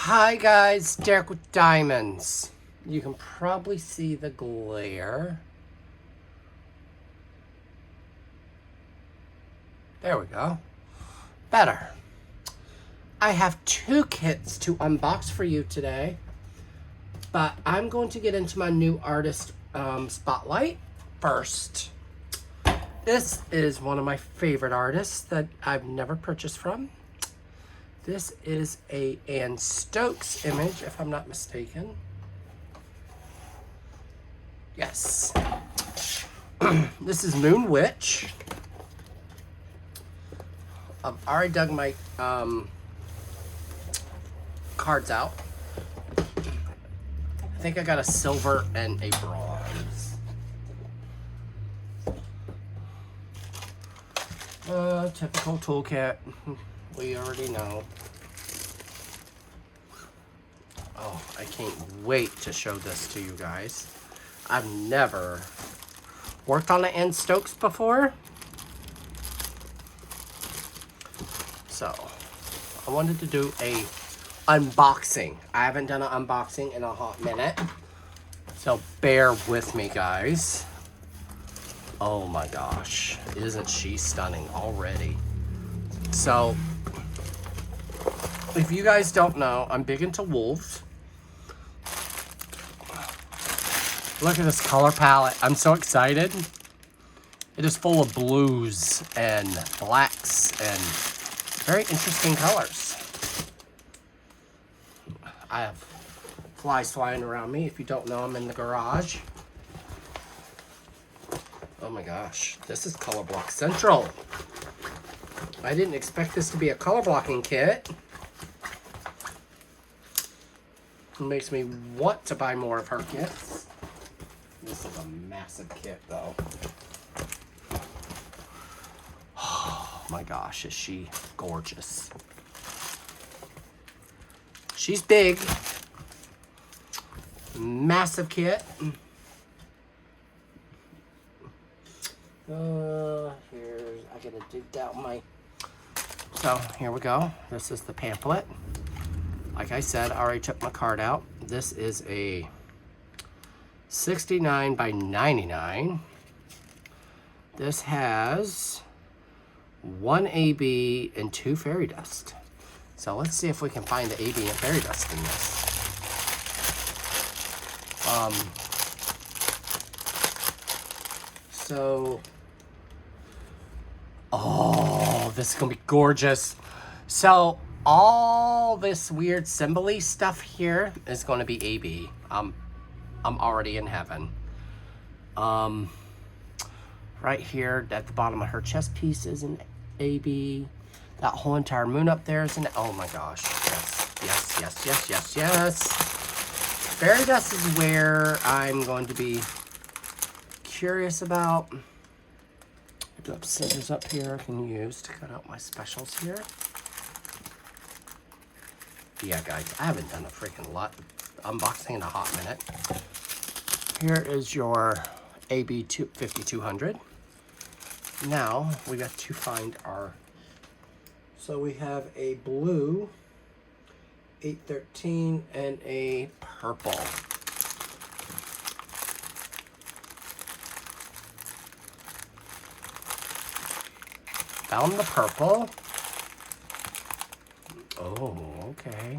Hi guys, Derek with Diamonds. You can probably see the glare. There we go. Better. I have two kits to unbox for you today, but I'm going to get into my new artist spotlight first. This is one of my favorite artists that I've never purchased from. This is a Ann Stokes image, if I'm not mistaken. Yes. This is Moon Witch. I've already dug my cards out. I think I got a silver and a bronze. Typical toolkit. We already know. Oh, I can't wait to show this to you guys. I've never worked on an Ann Stokes before. So, I wanted to do a unboxing. I haven't done an unboxing in a hot minute. So, bear with me, guys. Oh my gosh. Isn't she stunning already? So, if you guys don't know, I'm big into wolves. Look at this color palette. I'm so excited. It is full of blues and blacks and very interesting colors. I have flies flying around me. If you don't know, I'm in the garage. Oh my gosh, this is Color Block Central. I didn't expect this to be a color blocking kit. It makes me want to buy more of her kits. This is a massive kit though. Oh my gosh, is she gorgeous. She's big. Massive kit. I gotta dig out my... So, here we go. This is the pamphlet. Like I said, I already took my card out. This is a 69 by 99. This has 1 AB and 2 fairy dust. So let's see if we can find the AB and fairy dust in this. Oh, this is gonna be gorgeous. So all this weird symbol-y stuff here is gonna be AB. I'm already in heaven. Right here at the bottom of her chest piece is an AB. That whole entire moon up there is an, oh my gosh, yes. Fairy dust is where I'm going to be curious about. I do have scissors up here I can use to cut out my specials here. Yeah, guys, I haven't done a freaking lot unboxing in a hot minute. Here is your AB 5200. Now we got to find our. So we have a blue 813 and a purple. Found the purple. Oh, okay.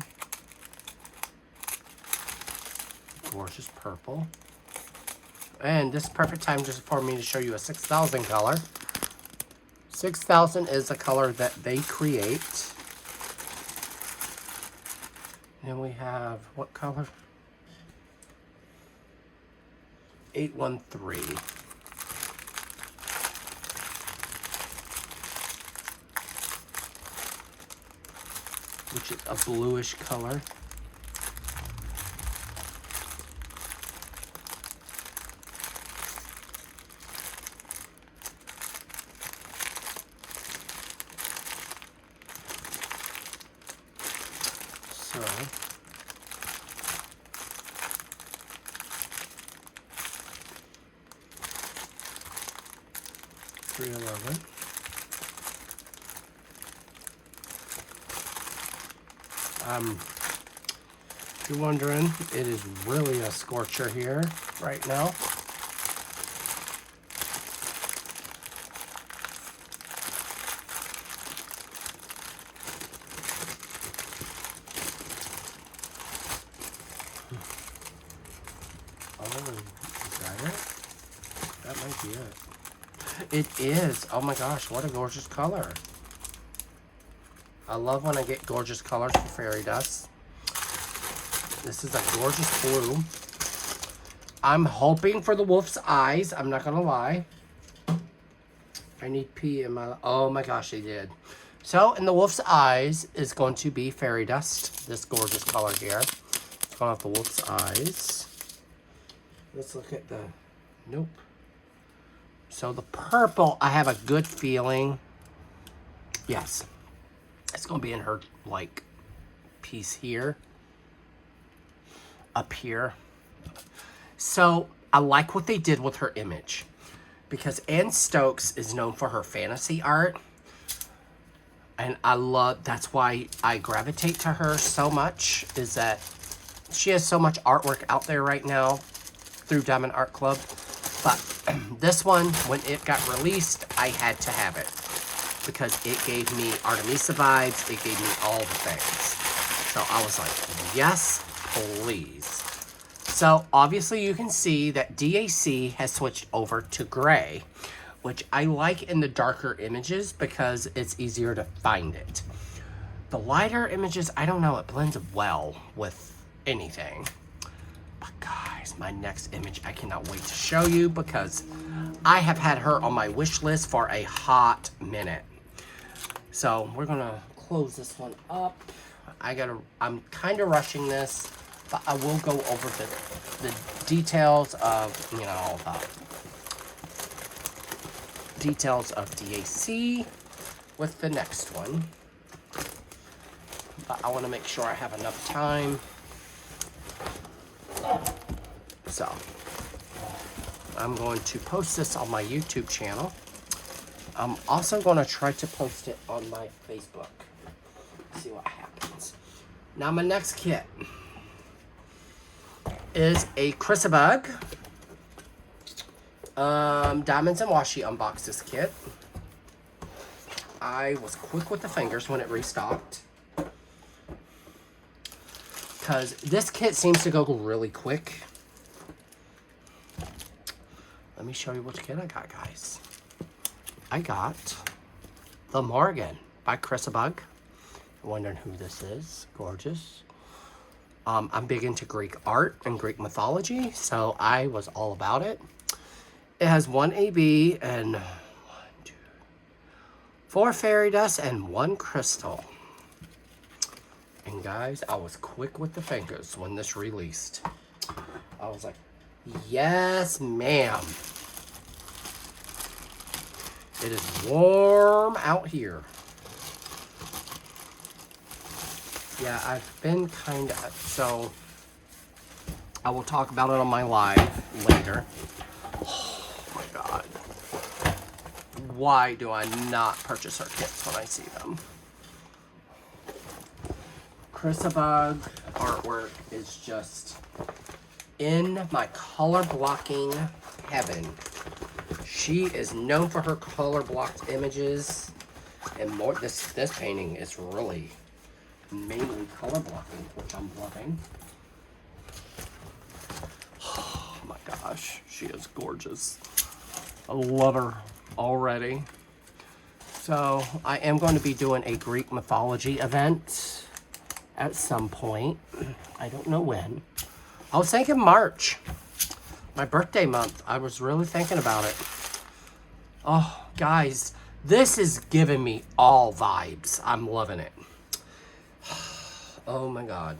Gorgeous purple. And this is perfect time just for me to show you a 6000 color. 6000 is a color that they create. And we have, what color? 813. Which is a bluish color. So, $311. If you're wondering, it is really a scorcher here right now. Oh, is that it? That might be it. It is. Oh my gosh, what a gorgeous color. I love when I get gorgeous colors for fairy dust. This is a gorgeous blue. I'm hoping for the wolf's eyes. I'm not gonna lie. I need pee in my... Oh my gosh, they did. So, in the wolf's eyes is going to be fairy dust. This gorgeous color here. It's going off the wolf's eyes. Let's look at the... Nope. So, the purple, I have a good feeling. Yes. It's going to be in her, like, piece here. Up here. So, I like what they did with her image. Because Ann Stokes is known for her fantasy art. And I love, that's why I gravitate to her so much, is that she has so much artwork out there right now through Diamond Art Club. But this one, when it got released, I had to have it. Because it gave me Artemisa vibes, it gave me all the things. So I was like, yes, please. So obviously you can see that DAC has switched over to gray, which I like in the darker images because it's easier to find it. The lighter images, I don't know, it blends well with anything. But guys, my next image I cannot wait to show you because I have had her on my wish list for a hot minute. So we're gonna close this one up. I'm kind of rushing this, but I will go over the details of, you know, details of DAC with the next one. But I want to make sure I have enough time. So, I'm going to post this on my YouTube channel. I'm also going to try to post it on my Facebook. See what happens. Now my next kit is a Chrissa Bug. Diamonds and Washi unboxed this kit. I was quick with the fingers when it restocked. Because this kit seems to go really quick. Let me show you which kit I got, guys. I got the Morgan by Chrissa Bug. You're wondering who this is. Gorgeous. I'm big into Greek art and Greek mythology, so I was all about it. It has 1 AB and 4 fairy dust and 1 crystal. And guys, I was quick with the fingers when this released. I was like, yes, ma'am. It is warm out here. Yeah, I've been kind of, so I will talk about it on my live later. Oh my God. Why do I not purchase her kits when I see them? Chrissa Bug artwork is just in my color blocking heaven. She is known for her color blocked images, and more. This painting is really mainly color blocking, which I'm loving. Oh my gosh, she is gorgeous. I love her already. So I am going to be doing a Greek mythology event at some point. I don't know when. I was thinking March, my birthday month. I was really thinking about it. Oh, guys, this is giving me all vibes. I'm loving it. Oh my God.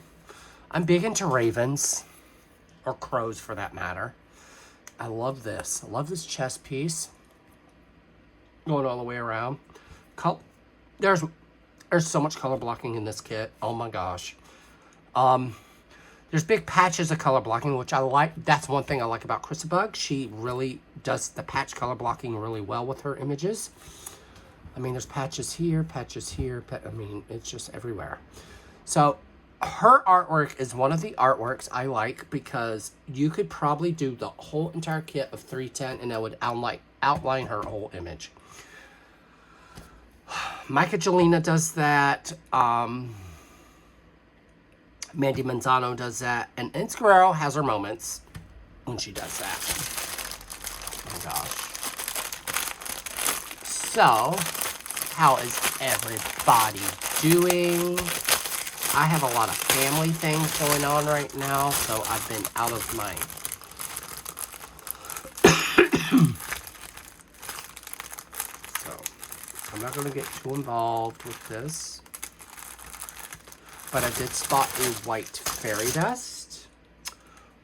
I'm big into ravens, or crows for that matter. I love this. I love this chest piece. Going all the way around. There's so much color blocking in this kit. Oh my gosh. There's big patches of color blocking, which I like. That's one thing I like about Chrissa Bug. She really does the patch color blocking really well with her images. I mean, there's patches here, I mean, it's just everywhere. So, her artwork is one of the artworks I like because you could probably do the whole entire kit of 310 and it would outline her whole image. Micah Jelena does that. Mandy Manzano does that. And Ins Guerrero has her moments when she does that. Oh my gosh. So, how is everybody doing? I have a lot of family things going on right now, so I've been out of my so I'm not going to get too involved with this. But I did spot a white fairy dust,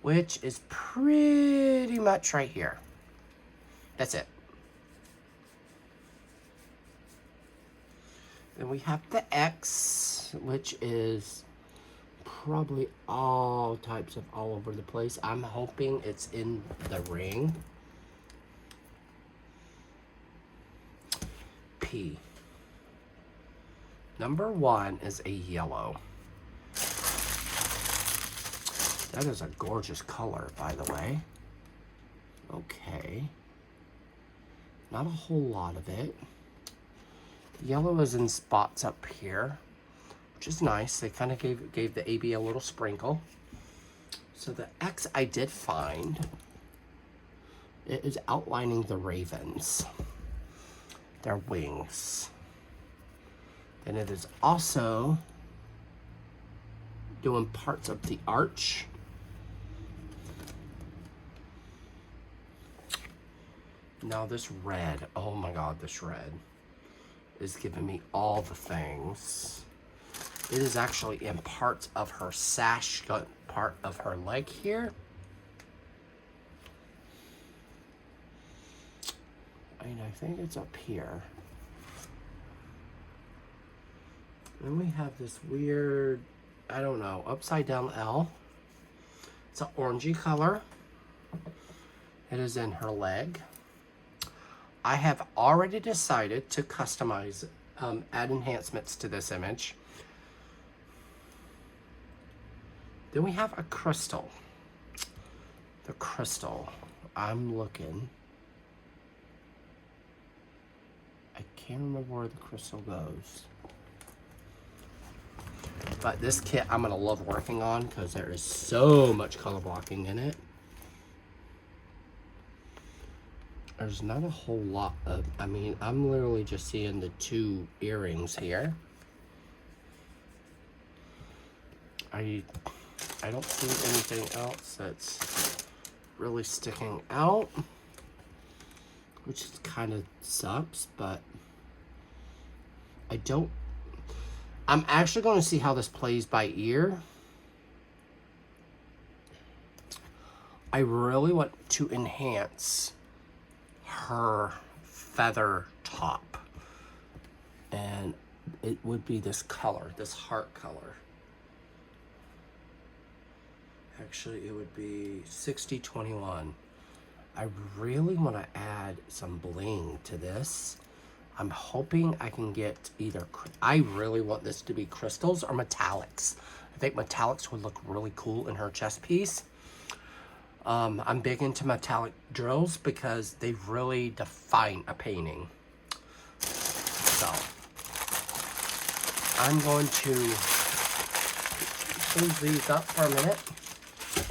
which is pretty much right here. That's it. Then we have the X, which is probably all types of all over the place. I'm hoping it's in the ring. P. Number 1 is a yellow. That is a gorgeous color, by the way. Okay. Not a whole lot of it. Yellow is in spots up here, which is nice. They kind of gave the AB a little sprinkle. So the X I did find, it is outlining the ravens, their wings. And it is also doing parts of the arch. Now this red, oh my God, this red is giving me all the things. It is actually in parts of her sash, part of her leg here. And I think it's up here. Then we have this weird, I don't know, upside down L. It's an orangey color. It is in her leg. I have already decided to customize, add enhancements to this image. Then we have a crystal. The crystal, I'm looking. I can't remember where the crystal goes. But this kit I'm gonna love working on because there is so much color blocking in it. There's not a whole lot of, I mean, I'm literally just seeing the 2 earrings here. I don't see anything else that's really sticking out, which kind of sucks, but I'm actually going to see how this plays by ear. I really want to enhance her feather top, and it would be this color, this heart color. Actually, it would be 6021. I really want to add some bling to this. I'm hoping I can get either, I really want this to be crystals or metallics. I think metallics would look really cool in her chest piece. I'm big into metallic drills because they really define a painting. So, I'm going to close these up for a minute.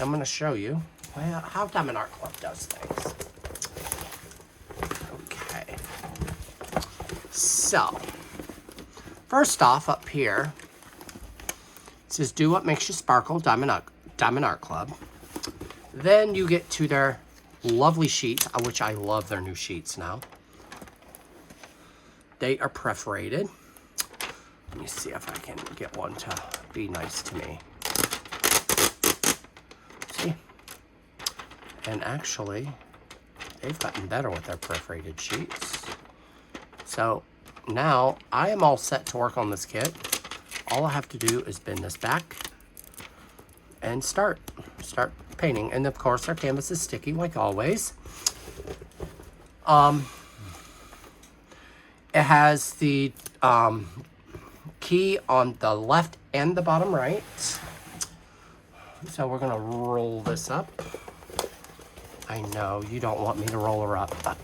I'm going to show you how Diamond Art Club does things. Okay. So, first off, up here, it says, do what makes you sparkle, Diamond Art Club. Then you get to their lovely sheets, which I love their new sheets now. They are perforated. Let me see if I can get one to be nice to me. See? And actually, they've gotten better with their perforated sheets. So now I am all set to work on this kit. All I have to do is bend this back and start painting. And of course our canvas is sticky like always. It has the key on the left and the bottom right. So we're gonna roll this up. I know you don't want me to roll her up, but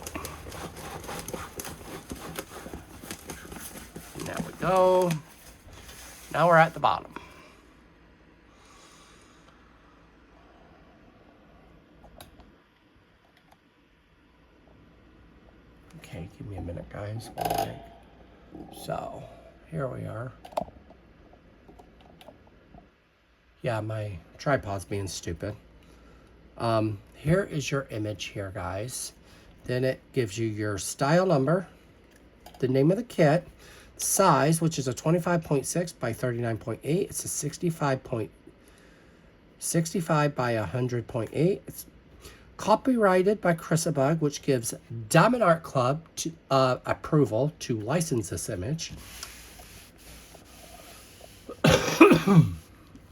there we go. Now we're at the bottom. Okay, give me a minute, guys. So, here we are. Yeah, my tripod's being stupid. Here is your image here, guys. Then it gives you your style number, the name of the kit, size, which is a 25.6 by 39.8. It's a 65 by 100.8. It's copyrighted by Chrissa, which gives Diamond Art Club approval to license this image.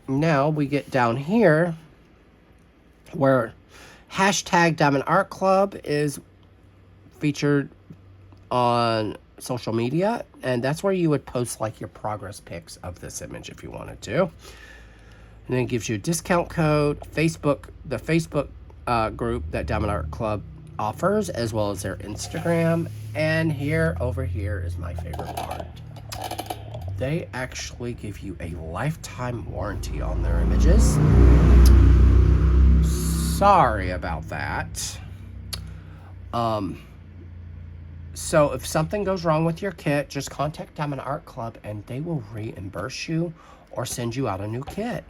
Now we get down here where hashtag Diamond Art Club is featured on social media, and that's where you would post like your progress pics of this image if you wanted to. And then it gives you a discount code, the Facebook group that Diamond Art Club offers, as well as their Instagram. And over here is my favorite part. They actually give you a lifetime warranty on their images. Sorry about that. So if something goes wrong with your kit, just contact Diamond Art Club and they will reimburse you or send you out a new kit.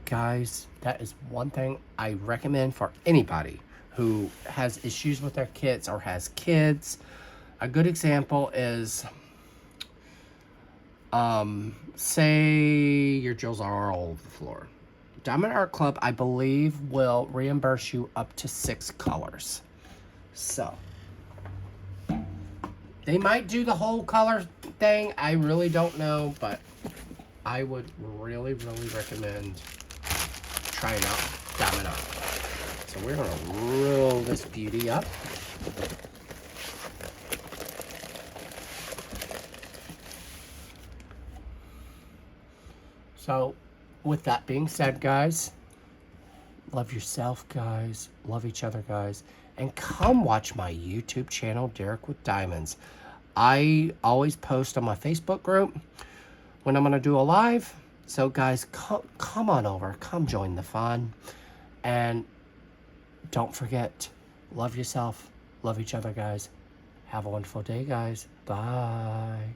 Guys, that is one thing I recommend for anybody who has issues with their kits or has kids. A good example is, say your jewels are all over the floor. Diamond Art Club, I believe, will reimburse you up to 6 colors. So, they might do the whole color thing. I really don't know, but I would really, really recommend trying out Diamond Art. So we're gonna roll this beauty up. So with that being said, guys, love yourself, guys. Love each other, guys. And come watch my YouTube channel, Derek with Diamonds. I always post on my Facebook group when I'm going to do a live. So, guys, come on over. Come join the fun. And don't forget, love yourself. Love each other, guys. Have a wonderful day, guys. Bye.